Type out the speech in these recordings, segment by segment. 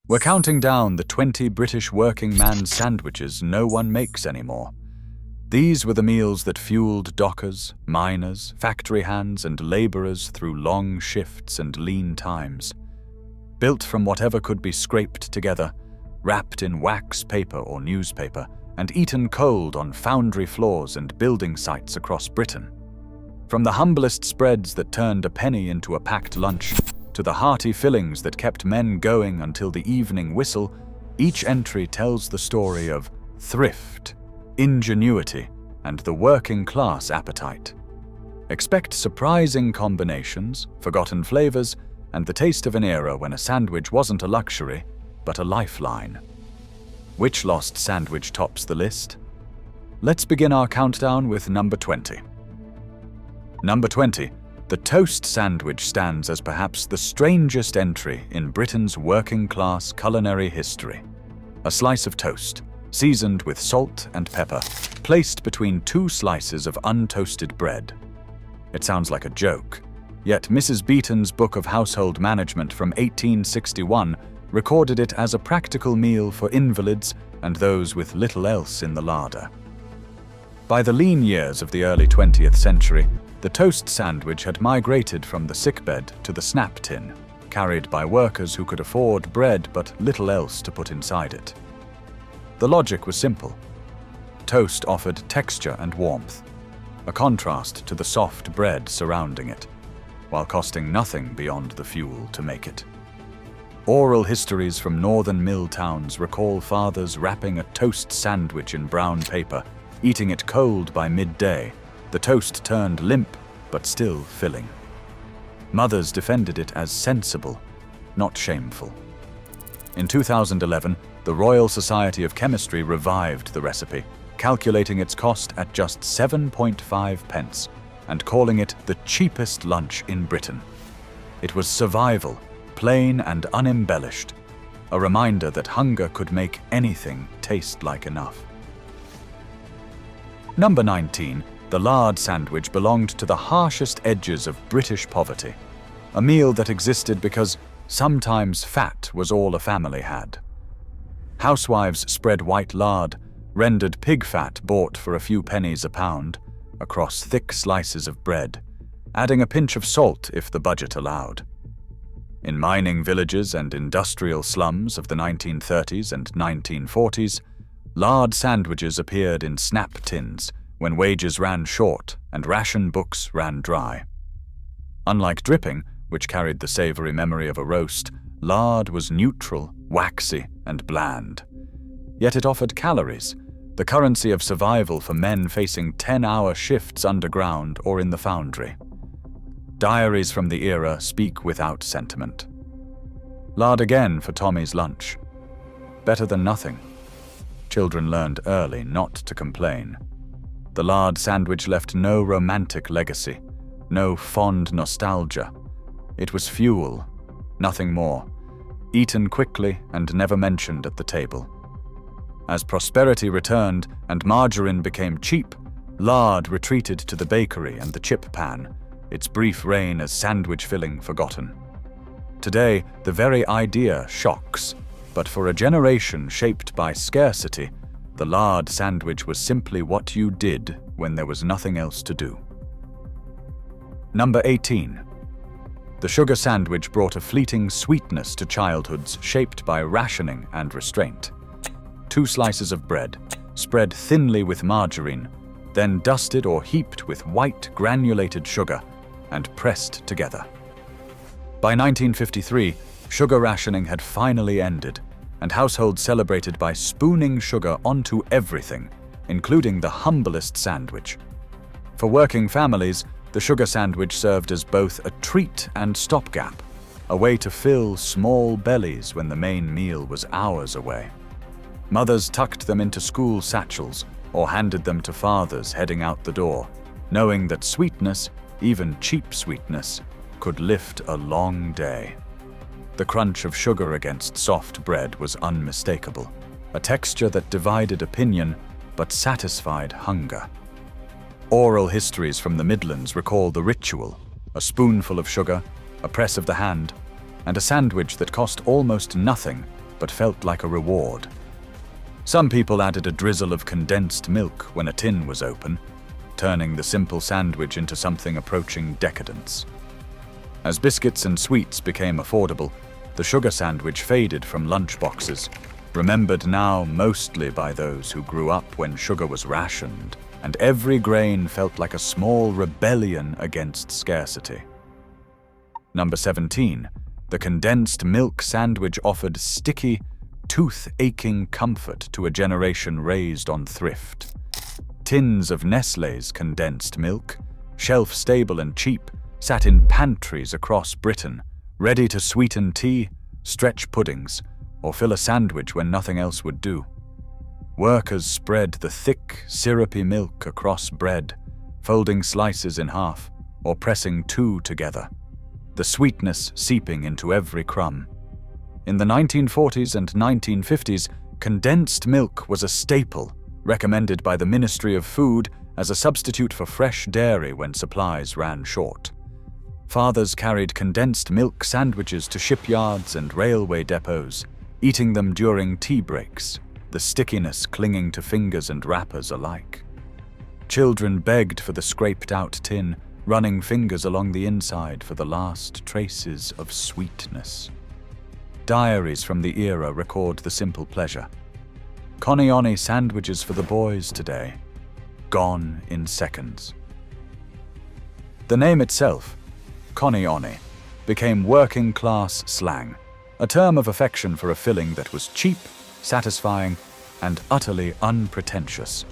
We're counting down the 20 British working man's sandwiches no one makes anymore. These were the meals that fueled dockers, miners, factory hands, and labourers through long shifts and lean times. Built from whatever could be scraped together, wrapped in wax paper or newspaper, and eaten cold on foundry floors and building sites across Britain. From the humblest spreads that turned a penny into a packed lunch, to the hearty fillings that kept men going until the evening whistle, each entry tells the story of thrift, ingenuity, and the working class appetite. Expect surprising combinations, forgotten flavors, and the taste of an era when a sandwich wasn't a luxury, but a lifeline. Which lost sandwich tops the list? Let's begin our countdown with number 20. Number 20. The toast sandwich stands as perhaps the strangest entry in Britain's working-class culinary history. A slice of toast, seasoned with salt and pepper, placed between two slices of untoasted bread. It sounds like a joke, yet Mrs. Beeton's Book of Household Management from 1861 recorded it as a practical meal for invalids and those with little else in the larder. By the lean years of the early 20th century, the toast sandwich had migrated from the sickbed to the snap tin, carried by workers who could afford bread but little else to put inside it. The logic was simple. Toast offered texture and warmth, a contrast to the soft bread surrounding it, while costing nothing beyond the fuel to make it. Oral histories from northern mill towns recall fathers wrapping a toast sandwich in brown paper, eating it cold by midday, the toast turned limp but still filling. Mothers defended it as sensible, not shameful. In 2011, the Royal Society of Chemistry revived the recipe, calculating its cost at just 7.5 pence and calling it the cheapest lunch in Britain. It was survival, plain and unembellished, a reminder that hunger could make anything taste like enough. Number 19. The lard sandwich belonged to the harshest edges of British poverty, a meal that existed because sometimes fat was all a family had. Housewives spread white lard, rendered pig fat bought for a few pennies a pound, across thick slices of bread, adding a pinch of salt if the budget allowed. In mining villages and industrial slums of the 1930s and 1940s, lard sandwiches appeared in snap tins when wages ran short and ration books ran dry. Unlike dripping, which carried the savory memory of a roast, lard was neutral, waxy, and bland. Yet it offered calories, the currency of survival for men facing 10-hour shifts underground or in the foundry. Diaries from the era speak without sentiment. Lard again for Tommy's lunch. Better than nothing. Children learned early not to complain. The lard sandwich left no romantic legacy, no fond nostalgia. It was fuel, nothing more, eaten quickly and never mentioned at the table. As prosperity returned and margarine became cheap, lard retreated to the bakery and the chip pan, its brief reign as sandwich filling forgotten. Today, the very idea shocks, but for a generation shaped by scarcity, the lard sandwich was simply what you did when there was nothing else to do. Number 18. The sugar sandwich brought a fleeting sweetness to childhoods shaped by rationing and restraint. 2 slices of bread, spread thinly with margarine, then dusted or heaped with white granulated sugar and pressed together. By 1953, sugar rationing had finally ended, and households celebrated by spooning sugar onto everything, including the humblest sandwich. For working families, the sugar sandwich served as both a treat and stopgap, a way to fill small bellies when the main meal was hours away. Mothers tucked them into school satchels or handed them to fathers heading out the door, knowing that sweetness, even cheap sweetness, could lift a long day. The crunch of sugar against soft bread was unmistakable, a texture that divided opinion but satisfied hunger. Oral histories from the Midlands recall the ritual, a spoonful of sugar, a press of the hand, and a sandwich that cost almost nothing but felt like a reward. Some people added a drizzle of condensed milk when a tin was open, turning the simple sandwich into something approaching decadence. As biscuits and sweets became affordable, the sugar sandwich faded from lunchboxes, remembered now mostly by those who grew up when sugar was rationed, and every grain felt like a small rebellion against scarcity. Number 17. The condensed milk sandwich offered sticky, tooth-aching comfort to a generation raised on thrift. Tins of Nestlé's condensed milk, shelf-stable and cheap, sat in pantries across Britain, ready to sweeten tea, stretch puddings, or fill a sandwich when nothing else would do. Workers spread the thick, syrupy milk across bread, folding slices in half, or pressing two together, the sweetness seeping into every crumb. In the 1940s and 1950s, condensed milk was a staple, recommended by the Ministry of Food as a substitute for fresh dairy when supplies ran short. Fathers carried condensed milk sandwiches to shipyards and railway depots, eating them during tea breaks, the stickiness clinging to fingers and wrappers alike. Children begged for the scraped-out tin, running fingers along the inside for the last traces of sweetness. Diaries from the era record the simple pleasure. Conioni sandwiches for the boys today, gone in seconds. The name itself, conioni, became working-class slang, a term of affection for a filling that was cheap, satisfying, and utterly unpretentious.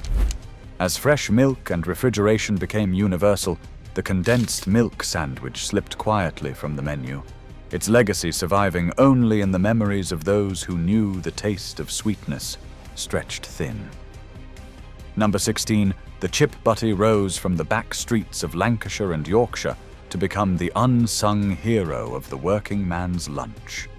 As fresh milk and refrigeration became universal, the condensed milk sandwich slipped quietly from the menu, its legacy surviving only in the memories of those who knew the taste of sweetness stretched thin. Number 16, the chip butty rose from the back streets of Lancashire and Yorkshire to become the unsung hero of the working man's lunch.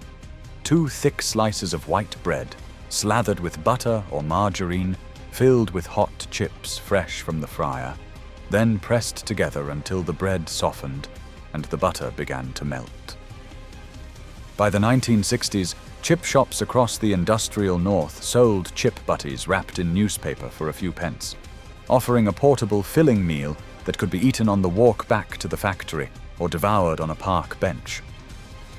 Two thick slices of white bread, slathered with butter or margarine, filled with hot chips fresh from the fryer, then pressed together until the bread softened and the butter began to melt. By the 1960s, chip shops across the industrial north sold chip butties wrapped in newspaper for a few pence, offering a portable filling meal that could be eaten on the walk back to the factory or devoured on a park bench.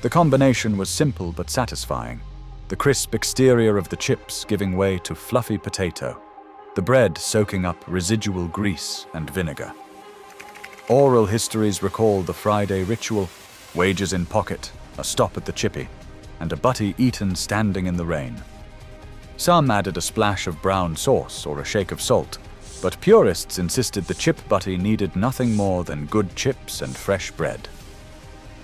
The combination was simple but satisfying, the crisp exterior of the chips giving way to fluffy potato, the bread soaking up residual grease and vinegar. Oral histories recall the Friday ritual, wages in pocket, a stop at the chippy, and a butty eaten standing in the rain. Some added a splash of brown sauce or a shake of salt, but purists insisted the chip butty needed nothing more than good chips and fresh bread.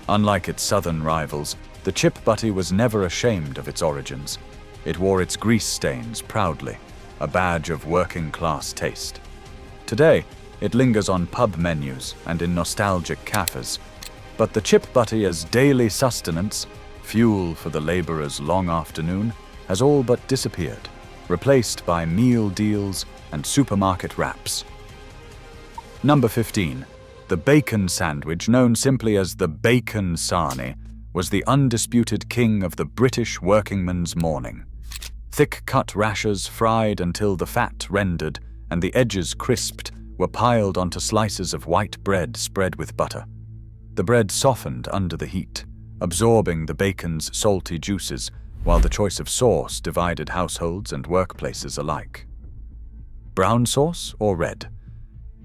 Unlike its southern rivals, the chip butty was never ashamed of its origins. It wore its grease stains proudly, a badge of working-class taste. Today, it lingers on pub menus and in nostalgic cafes, but the chip butty as daily sustenance, fuel for the laborer's long afternoon, has all but disappeared, replaced by meal deals and supermarket wraps. Number 15. The bacon sandwich, known simply as the bacon sarnie, was the undisputed king of the British workingman's morning. Thick-cut rashers fried until the fat rendered and the edges crisped were piled onto slices of white bread spread with butter. The bread softened under the heat, absorbing the bacon's salty juices, while the choice of sauce divided households and workplaces alike. Brown sauce or red?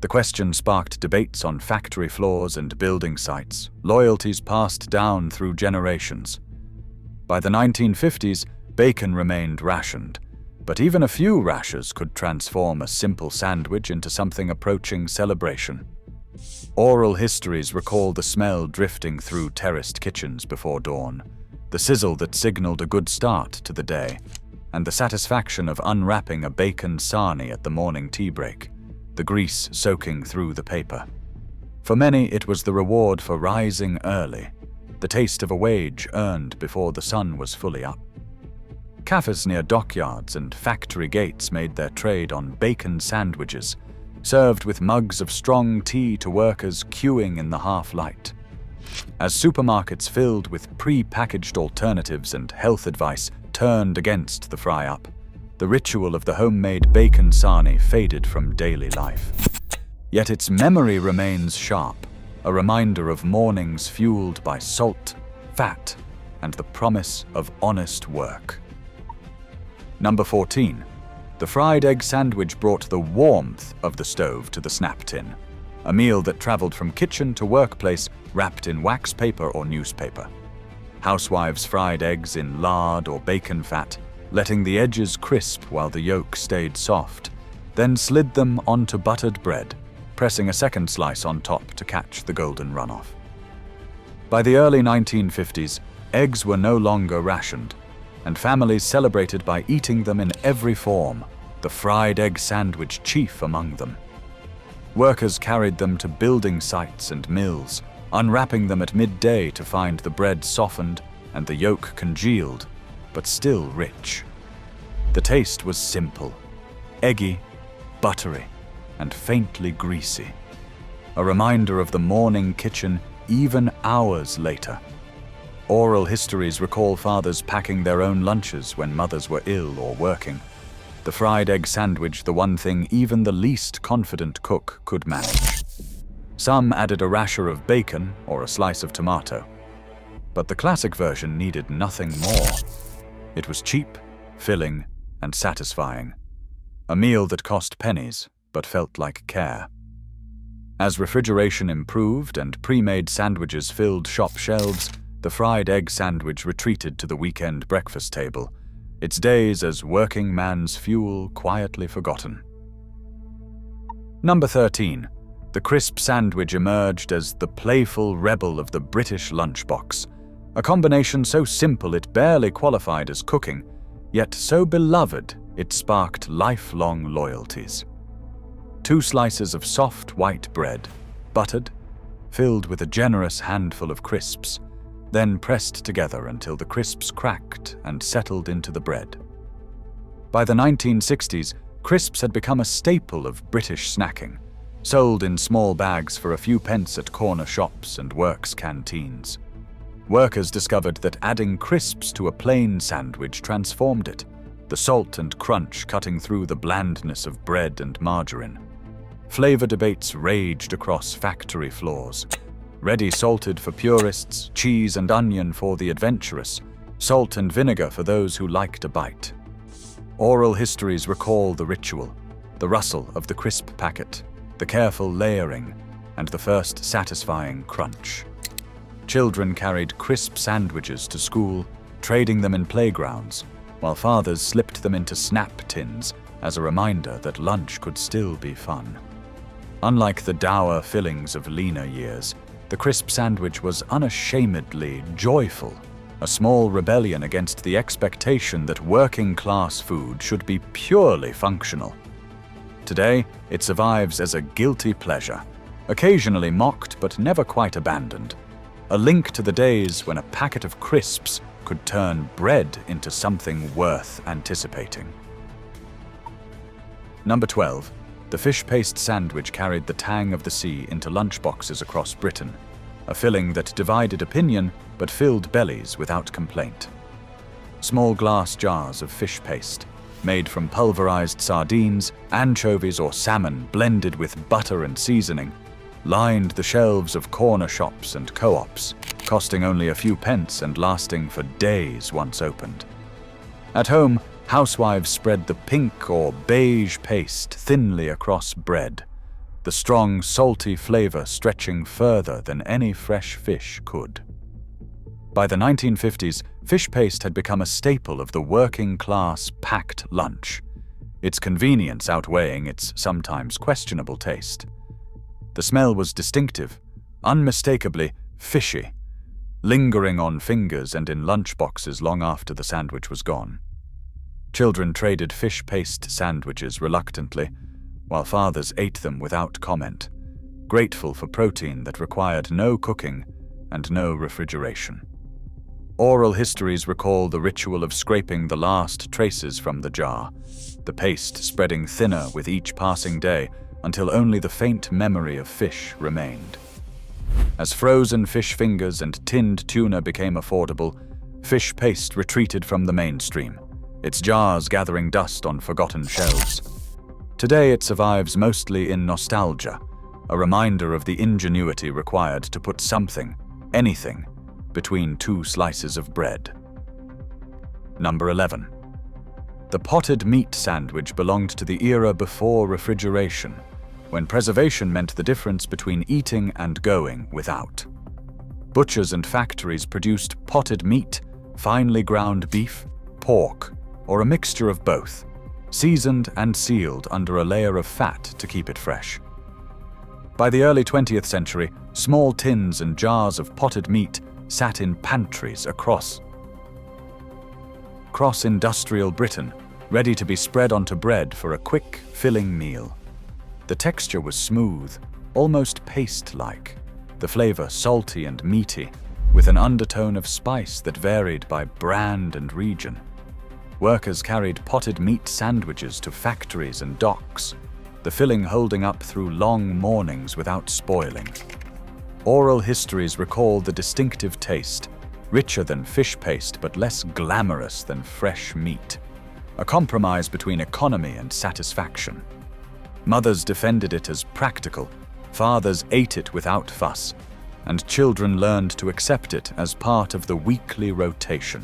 The question sparked debates on factory floors and building sites, loyalties passed down through generations. By the 1950s, bacon remained rationed, but even a few rashers could transform a simple sandwich into something approaching celebration. Oral histories recall the smell drifting through terraced kitchens before dawn, the sizzle that signaled a good start to the day, and the satisfaction of unwrapping a bacon sarnie at the morning tea break, the grease soaking through the paper. For many, it was the reward for rising early, the taste of a wage earned before the sun was fully up. Cafes near dockyards and factory gates made their trade on bacon sandwiches, served with mugs of strong tea to workers queuing in the half-light. As supermarkets filled with pre-packaged alternatives and health advice, turned against the fry-up, the ritual of the homemade bacon sarnie faded from daily life. Yet its memory remains sharp, a reminder of mornings fueled by salt, fat, and the promise of honest work. Number 14. The fried egg sandwich brought the warmth of the stove to the snap tin, a meal that traveled from kitchen to workplace wrapped in wax paper or newspaper. Housewives fried eggs in lard or bacon fat, letting the edges crisp while the yolk stayed soft, then slid them onto buttered bread, pressing a second slice on top to catch the golden runoff. By the early 1950s, eggs were no longer rationed, and families celebrated by eating them in every form, the fried egg sandwich chief among them. Workers carried them to building sites and mills, unwrapping them at midday to find the bread softened and the yolk congealed, but still rich. The taste was simple, eggy, buttery, and faintly greasy, a reminder of the morning kitchen even hours later. Oral histories recall fathers packing their own lunches when mothers were ill or working. The fried egg sandwich, the one thing even the least confident cook could manage. Some added a rasher of bacon or a slice of tomato, but the classic version needed nothing more. It was cheap, filling, and satisfying, a meal that cost pennies but felt like care. As refrigeration improved and pre-made sandwiches filled shop shelves, the fried egg sandwich retreated to the weekend breakfast table, its days as working man's fuel quietly forgotten. Number 13. The crisp sandwich emerged as the playful rebel of the British lunchbox, a combination so simple it barely qualified as cooking, yet so beloved it sparked lifelong loyalties. 2 slices of soft white bread, buttered, filled with a generous handful of crisps, then pressed together until the crisps cracked and settled into the bread. By the 1960s, crisps had become a staple of British snacking, sold in small bags for a few pence at corner shops and works canteens. Workers discovered that adding crisps to a plain sandwich transformed it, the salt and crunch cutting through the blandness of bread and margarine. Flavor debates raged across factory floors. Ready salted for purists, cheese and onion for the adventurous, salt and vinegar for those who liked a bite. Oral histories recall the ritual, the rustle of the crisp packet, the careful layering, and the first satisfying crunch. Children carried crisp sandwiches to school, trading them in playgrounds, while fathers slipped them into snap tins as a reminder that lunch could still be fun. Unlike the dour fillings of leaner years, the crisp sandwich was unashamedly joyful, a small rebellion against the expectation that working-class food should be purely functional. Today, it survives as a guilty pleasure, occasionally mocked but never quite abandoned, a link to the days when a packet of crisps could turn bread into something worth anticipating. Number 12. The fish paste sandwich carried the tang of the sea into lunchboxes across Britain, a filling that divided opinion but filled bellies without complaint. Small glass jars of fish paste, made from pulverized sardines, anchovies, or salmon blended with butter and seasoning, lined the shelves of corner shops and co-ops, costing only a few pence and lasting for days once opened. At home, housewives spread the pink or beige paste thinly across bread, the strong, salty flavor stretching further than any fresh fish could. By the 1950s, fish paste had become a staple of the working-class packed lunch, its convenience outweighing its sometimes questionable taste. The smell was distinctive, unmistakably fishy, lingering on fingers and in lunchboxes long after the sandwich was gone. Children traded fish paste sandwiches reluctantly, while fathers ate them without comment, grateful for protein that required no cooking and no refrigeration. Oral histories recall the ritual of scraping the last traces from the jar, the paste spreading thinner with each passing day until only the faint memory of fish remained. As frozen fish fingers and tinned tuna became affordable, Fish paste retreated from the mainstream, its jars gathering dust on forgotten shelves. Today it survives mostly in nostalgia, a reminder of the ingenuity required to put something, anything, between two slices of bread. Number 11. The potted meat sandwich belonged to the era before refrigeration, when preservation meant the difference between eating and going without. Butchers and factories produced potted meat, finely ground beef, pork, or a mixture of both, seasoned and sealed under a layer of fat to keep it fresh. By the early 20th century, small tins and jars of potted meat sat in pantries across industrial Britain, ready to be spread onto bread for a quick, filling meal. The texture was smooth, almost paste-like, the flavor salty and meaty, with an undertone of spice that varied by brand and region. Workers carried potted meat sandwiches to factories and docks, the filling holding up through long mornings without spoiling. Oral histories recall the distinctive taste, richer than fish paste but less glamorous than fresh meat, a compromise between economy and satisfaction. Mothers defended it as practical, fathers ate it without fuss, and children learned to accept it as part of the weekly rotation.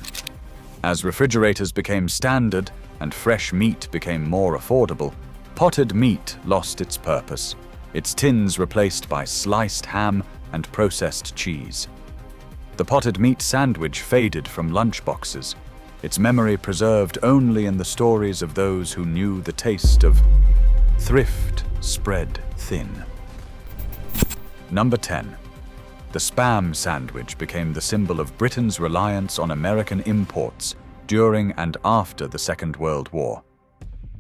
As refrigerators became standard and fresh meat became more affordable, potted meat lost its purpose, its tins replaced by sliced ham and processed cheese. The potted meat sandwich faded from lunchboxes, its memory preserved only in the stories of those who knew the taste of thrift spread thin. Number 10. The Spam sandwich became the symbol of Britain's reliance on American imports during and after the Second World War.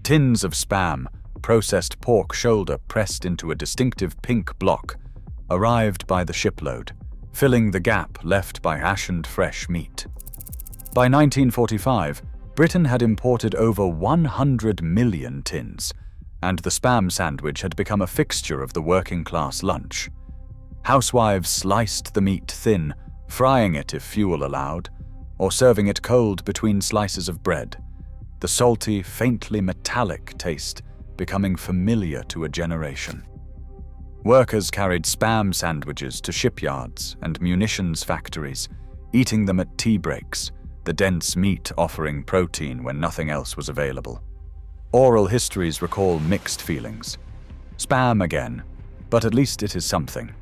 Tins of Spam, processed pork shoulder pressed into a distinctive pink block, arrived by the shipload, filling the gap left by ashened fresh meat. By 1945, Britain had imported over 100 million tins, and the Spam sandwich had become a fixture of the working-class lunch. Housewives sliced the meat thin, frying it if fuel allowed, or serving it cold between slices of bread, the salty, faintly metallic taste becoming familiar to a generation. Workers carried Spam sandwiches to shipyards and munitions factories, eating them at tea breaks, the dense meat offering protein when nothing else was available. Oral histories recall mixed feelings. Spam again, but at least it is something.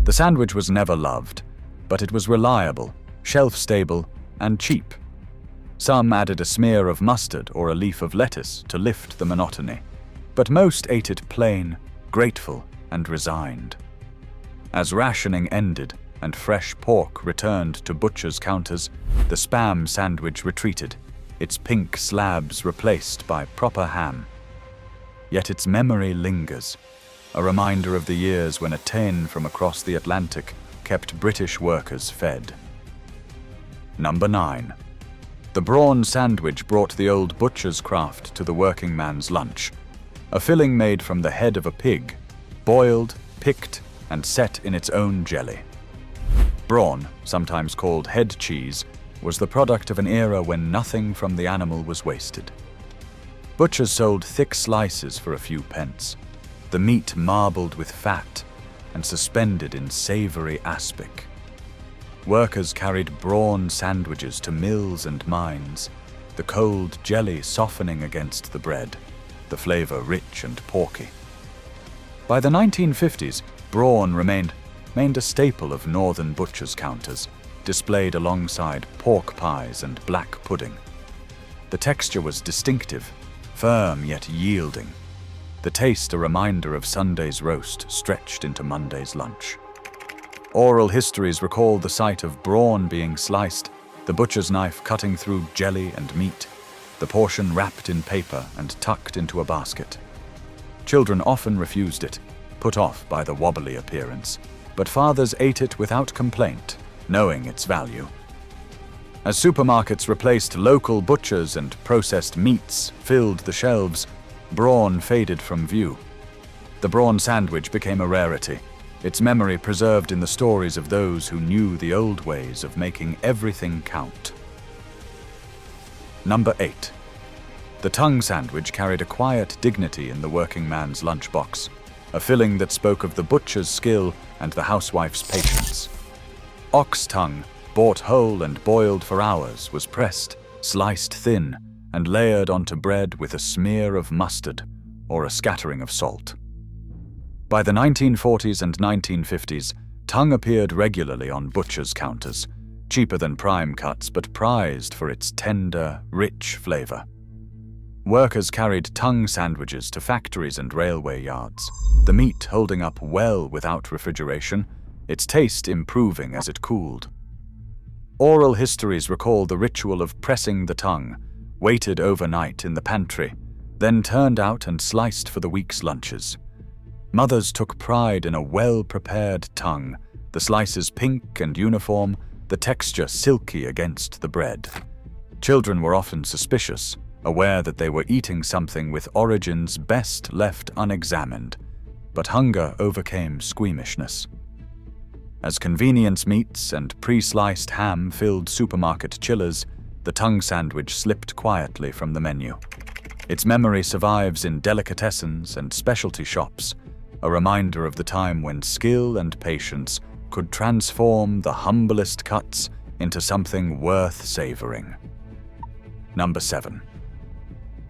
The sandwich was never loved, but it was reliable, shelf-stable, and cheap. Some added a smear of mustard or a leaf of lettuce to lift the monotony, but most ate it plain, grateful, and resigned. As rationing ended and fresh pork returned to butchers' counters, the Spam sandwich retreated, its pink slabs replaced by proper ham. Yet its memory lingers, a reminder of the years when a tin from across the Atlantic kept British workers fed. Number 9. The Brawn sandwich brought the old butcher's craft to the working man's lunch, a filling made from the head of a pig, boiled, picked, and set in its own jelly. Brawn, sometimes called head cheese, was the product of an era when nothing from the animal was wasted. Butchers sold thick slices for a few pence, the meat marbled with fat and suspended in savory aspic. Workers carried Brawn sandwiches to mills and mines, the cold jelly softening against the bread, the flavor rich and porky. By the 1950s, Brawn remained a staple of northern butchers' counters, displayed alongside pork pies and black pudding. The texture was distinctive, firm yet yielding, the taste a reminder of Sunday's roast stretched into Monday's lunch. Oral histories recall the sight of Brawn being sliced, the butcher's knife cutting through jelly and meat, the portion wrapped in paper and tucked into a basket. Children often refused it, put off by the wobbly appearance, but fathers ate it without complaint, knowing its value. As supermarkets replaced local butchers and processed meats filled the shelves, Brawn faded from view. The Brawn sandwich became a rarity, its memory preserved in the stories of those who knew the old ways of making everything count. Number 8. The tongue sandwich carried a quiet dignity in the working man's lunchbox, a filling that spoke of the butcher's skill and the housewife's patience. Ox tongue, bought whole and boiled for hours, was pressed, sliced thin, and layered onto bread with a smear of mustard or a scattering of salt. By the 1940s and 1950s, tongue appeared regularly on butchers' counters, cheaper than prime cuts but prized for its tender, rich flavor. Workers carried tongue sandwiches to factories and railway yards, the meat holding up well without refrigeration, its taste improving as it cooled. Oral histories recall the ritual of pressing the tongue, waited overnight in the pantry, then turned out and sliced for the week's lunches. Mothers took pride in a well-prepared tongue, the slices pink and uniform, the texture silky against the bread. Children were often suspicious, aware that they were eating something with origins best left unexamined, but hunger overcame squeamishness. As convenience meats and pre-sliced ham filled supermarket chillers, the tongue sandwich slipped quietly from the menu. Its memory survives in delicatessens and specialty shops, a reminder of the time when skill and patience could transform the humblest cuts into something worth savoring. Number 7.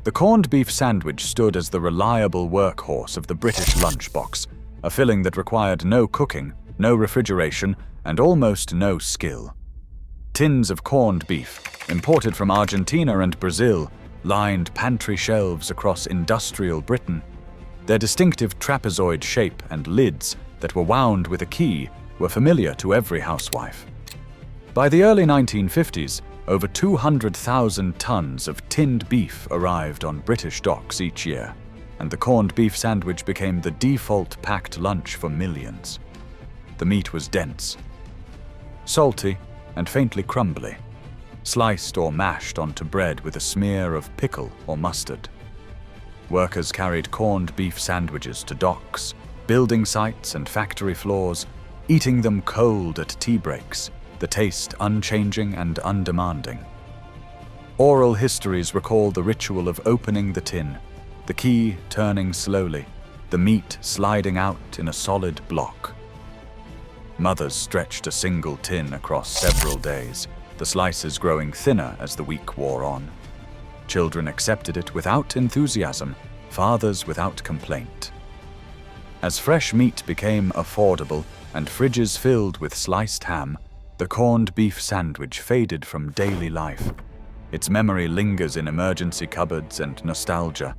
The corned beef sandwich stood as the reliable workhorse of the British lunchbox, a filling that required no cooking, no refrigeration, and almost no skill. Tins of corned beef, imported from Argentina and Brazil, lined pantry shelves across industrial Britain. Their distinctive trapezoid shape and lids that were wound with a key were familiar to every housewife. By the early 1950s, over 200,000 tons of tinned beef arrived on British docks each year, and the corned beef sandwich became the default packed lunch for millions. The meat was dense, salty, and faintly crumbly, sliced or mashed onto bread with a smear of pickle or mustard. Workers carried corned beef sandwiches to docks, building sites, and factory floors, eating them cold at tea breaks, the taste unchanging and undemanding. Oral histories recall the ritual of opening the tin, the key turning slowly, the meat sliding out in a solid block. Mothers stretched a single tin across several days, the slices growing thinner as the week wore on. Children accepted it without enthusiasm, fathers without complaint. As fresh meat became affordable and fridges filled with sliced ham, the corned beef sandwich faded from daily life. Its memory lingers in emergency cupboards and nostalgia,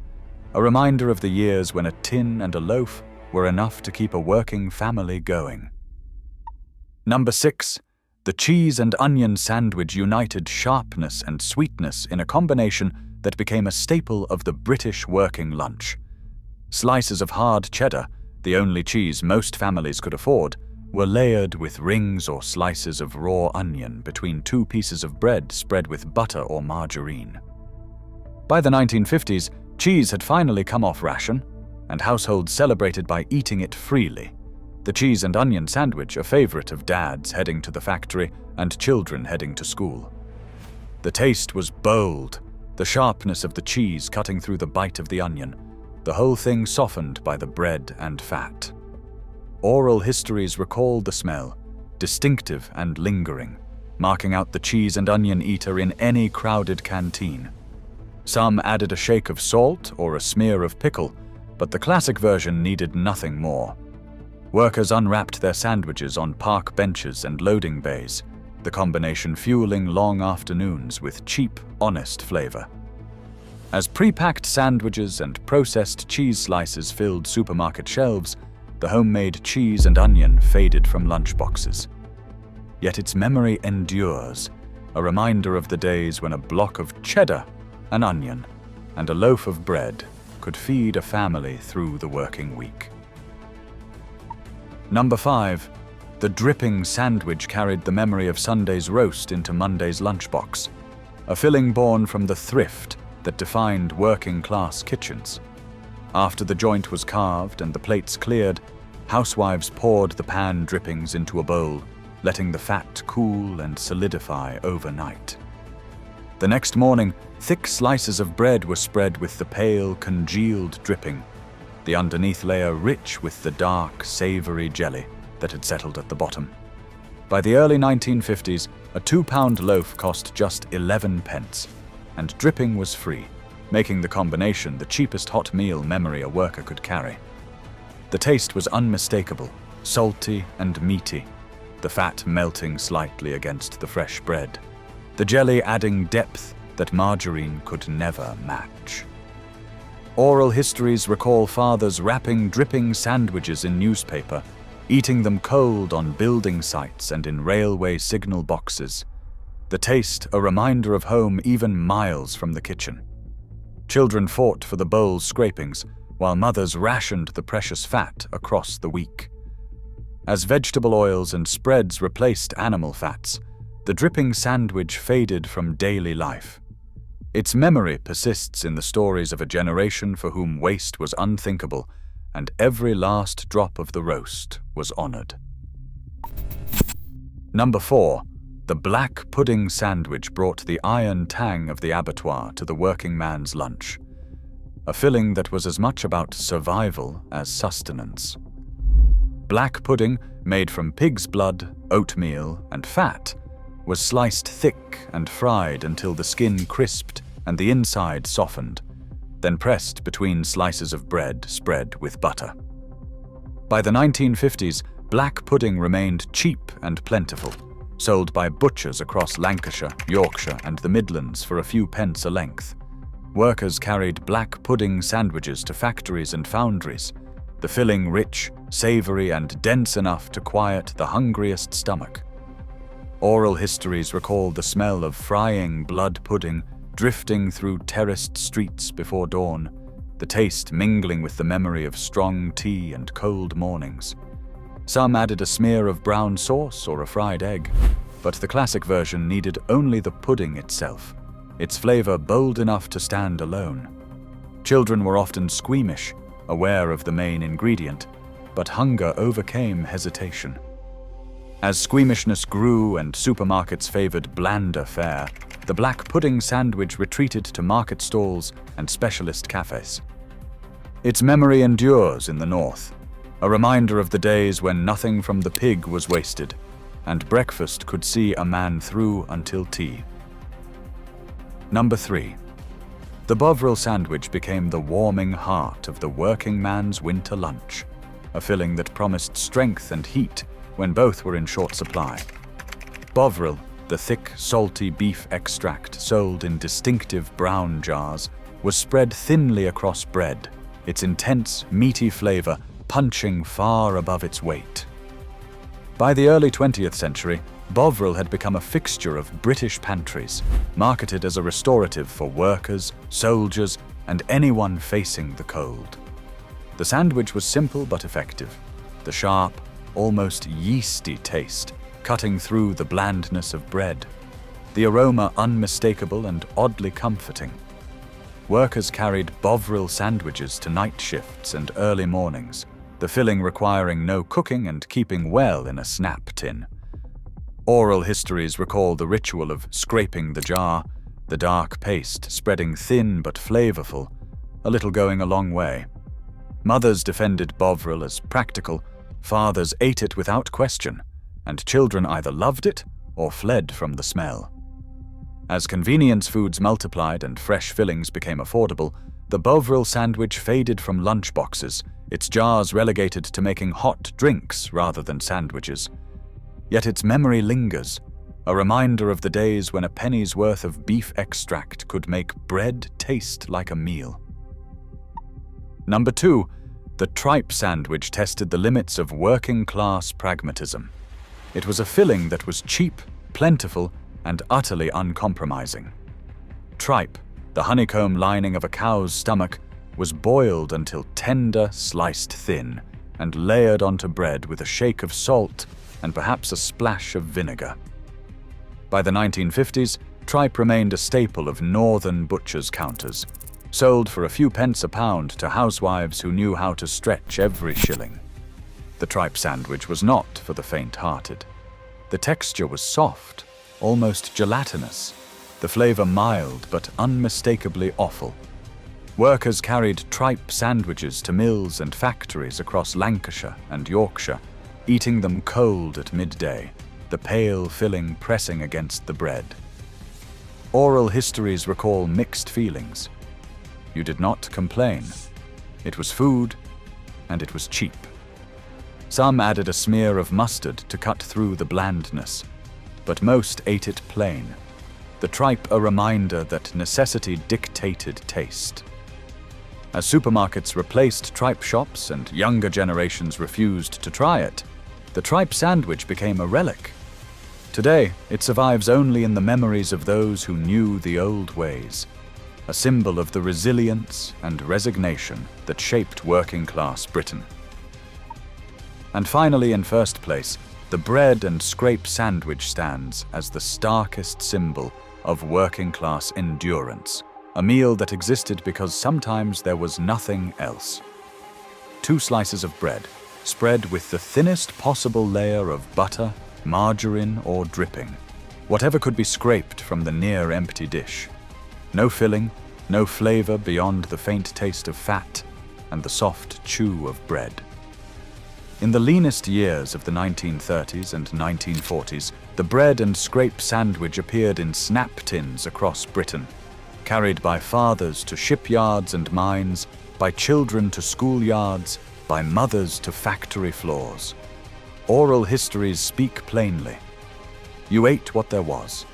a reminder of the years when a tin and a loaf were enough to keep a working family going. Number 6. The cheese and onion sandwich united sharpness and sweetness in a combination that became a staple of the British working lunch. Slices of hard cheddar, the only cheese most families could afford, were layered with rings or slices of raw onion between two pieces of bread spread with butter or margarine. By the 1950s, cheese had finally come off ration, and households celebrated by eating it freely. The cheese and onion sandwich, a favorite of dads heading to the factory and children heading to school. The taste was bold, the sharpness of the cheese cutting through the bite of the onion, the whole thing softened by the bread and fat. Oral histories recall the smell, distinctive and lingering, marking out the cheese and onion eater in any crowded canteen. Some added a shake of salt or a smear of pickle, but the classic version needed nothing more. Workers unwrapped their sandwiches on park benches and loading bays, the combination fueling long afternoons with cheap, honest flavor. As pre-packed sandwiches and processed cheese slices filled supermarket shelves, the homemade cheese and onion faded from lunchboxes. Yet its memory endures, a reminder of the days when a block of cheddar, an onion, and a loaf of bread could feed a family through the working week. Number 5. The dripping sandwich carried the memory of Sunday's roast into Monday's lunchbox, a filling born from the thrift that defined working-class kitchens. After the joint was carved and the plates cleared, housewives poured the pan drippings into a bowl, letting the fat cool and solidify overnight. The next morning, thick slices of bread were spread with the pale, congealed dripping, the underneath layer rich with the dark, savory jelly that had settled at the bottom. By the early 1950s, a 2-pound loaf cost just 11 pence, and dripping was free, making the combination the cheapest hot meal memory a worker could carry. The taste was unmistakable, salty and meaty, the fat melting slightly against the fresh bread, the jelly adding depth that margarine could never match. Oral histories recall fathers wrapping dripping sandwiches in newspaper, eating them cold on building sites and in railway signal boxes. The taste a reminder of home even miles from the kitchen. Children fought for the bowl's scrapings, while mothers rationed the precious fat across the week. As vegetable oils and spreads replaced animal fats, the dripping sandwich faded from daily life. Its memory persists in the stories of a generation for whom waste was unthinkable, and every last drop of the roast was honored. Number 4. The black pudding sandwich brought the iron tang of the abattoir to the working man's lunch, a filling that was as much about survival as sustenance. Black pudding, made from pig's blood, oatmeal, and fat, was sliced thick and fried until the skin crisped and the inside softened, then pressed between slices of bread spread with butter. By the 1950s, black pudding remained cheap and plentiful, sold by butchers across Lancashire, Yorkshire, and the Midlands for a few pence a length. Workers carried black pudding sandwiches to factories and foundries, the filling rich, savory, and dense enough to quiet the hungriest stomach. Oral histories recall the smell of frying blood pudding drifting through terraced streets before dawn, the taste mingling with the memory of strong tea and cold mornings. Some added a smear of brown sauce or a fried egg, but the classic version needed only the pudding itself, its flavor bold enough to stand alone. Children were often squeamish, aware of the main ingredient, but hunger overcame hesitation. As squeamishness grew and supermarkets favored blander fare, the black pudding sandwich retreated to market stalls and specialist cafes. Its memory endures in the north, a reminder of the days when nothing from the pig was wasted, and breakfast could see a man through until tea. Number 3. The Bovril sandwich became the warming heart of the working man's winter lunch, a filling that promised strength and heat when both were in short supply. Bovril, the thick, salty beef extract sold in distinctive brown jars, was spread thinly across bread, its intense, meaty flavor punching far above its weight. By the early 20th century, Bovril had become a fixture of British pantries, marketed as a restorative for workers, soldiers, and anyone facing the cold. The sandwich was simple but effective, the sharp, almost yeasty taste cutting through the blandness of bread, the aroma unmistakable and oddly comforting. Workers carried Bovril sandwiches to night shifts and early mornings, the filling requiring no cooking and keeping well in a snap tin. Oral histories recall the ritual of scraping the jar, the dark paste spreading thin but flavorful, a little going a long way. Mothers defended Bovril as practical, fathers ate it without question, and children either loved it or fled from the smell. As convenience foods multiplied and fresh fillings became affordable, the Bovril sandwich faded from lunchboxes, its jars relegated to making hot drinks rather than sandwiches. Yet its memory lingers, a reminder of the days when a penny's worth of beef extract could make bread taste like a meal. Number 2. The Tripe sandwich tested the limits of working-class pragmatism. It was a filling that was cheap, plentiful, and utterly uncompromising. Tripe, the honeycomb lining of a cow's stomach, was boiled until tender, sliced thin, and layered onto bread with a shake of salt and perhaps a splash of vinegar. By the 1950s, tripe remained a staple of northern butchers' counters, sold for a few pence a pound to housewives who knew how to stretch every shilling. The tripe sandwich was not for the faint-hearted. The texture was soft, almost gelatinous, the flavor mild but unmistakably awful. Workers carried tripe sandwiches to mills and factories across Lancashire and Yorkshire, eating them cold at midday, the pale filling pressing against the bread. Oral histories recall mixed feelings. You did not complain. It was food, and it was cheap. Some added a smear of mustard to cut through the blandness, but most ate it plain, the tripe a reminder that necessity dictated taste. As supermarkets replaced tripe shops and younger generations refused to try it, the tripe sandwich became a relic. Today, it survives only in the memories of those who knew the old ways, a symbol of the resilience and resignation that shaped working-class Britain. And finally, in first place, the bread and scrape sandwich stands as the starkest symbol of working-class endurance, a meal that existed because sometimes there was nothing else. 2 slices of bread, spread with the thinnest possible layer of butter, margarine, or dripping, whatever could be scraped from the near-empty dish. No filling, no flavor beyond the faint taste of fat and the soft chew of bread. In the leanest years of the 1930s and 1940s, the bread and scrape sandwich appeared in snap tins across Britain, carried by fathers to shipyards and mines, by children to schoolyards, by mothers to factory floors. Oral histories speak plainly. You ate what there was.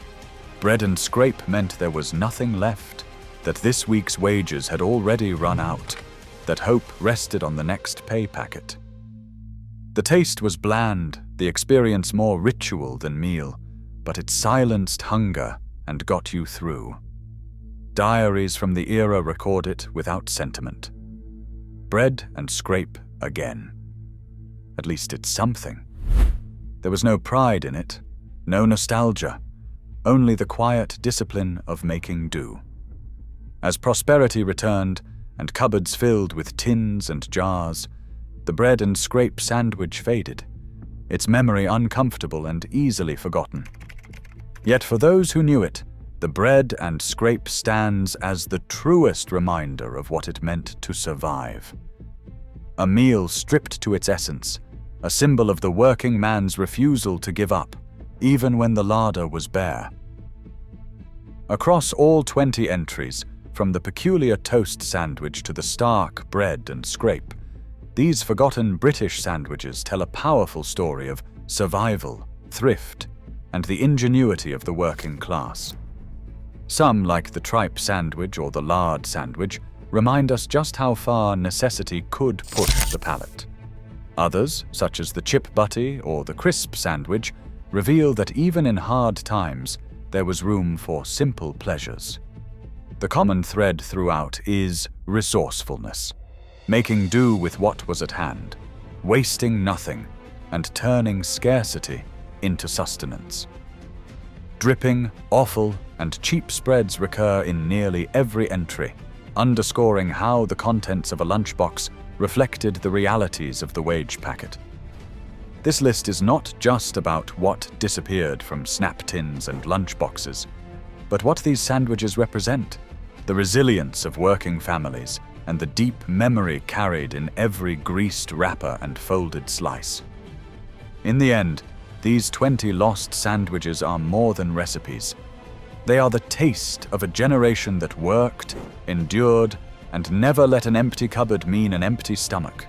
Bread and scrape meant there was nothing left, that this week's wages had already run out, that hope rested on the next pay packet. The taste was bland, the experience more ritual than meal, but it silenced hunger and got you through. Diaries from the era record it without sentiment. Bread and scrape again. At least it's something. There was no pride in it, no nostalgia, only the quiet discipline of making do. As prosperity returned and cupboards filled with tins and jars, the bread and scrape sandwich faded, its memory uncomfortable and easily forgotten. Yet for those who knew it, the bread and scrape stands as the truest reminder of what it meant to survive. A meal stripped to its essence, a symbol of the working man's refusal to give up, even when the larder was bare. Across all 20 entries, from the peculiar toast sandwich to the stark bread and scrape, these forgotten British sandwiches tell a powerful story of survival, thrift, and the ingenuity of the working class. Some, like the tripe sandwich or the lard sandwich, remind us just how far necessity could push the palate. Others, such as the chip butty or the crisp sandwich, reveal that even in hard times, there was room for simple pleasures. The common thread throughout is resourcefulness, making do with what was at hand, wasting nothing, and turning scarcity into sustenance. Dripping, offal, and cheap spreads recur in nearly every entry, underscoring how the contents of a lunchbox reflected the realities of the wage packet. This list is not just about what disappeared from snap tins and lunchboxes, but what these sandwiches represent, the resilience of working families, and the deep memory carried in every greased wrapper and folded slice. In the end, these 20 lost sandwiches are more than recipes. They are the taste of a generation that worked, endured, and never let an empty cupboard mean an empty stomach.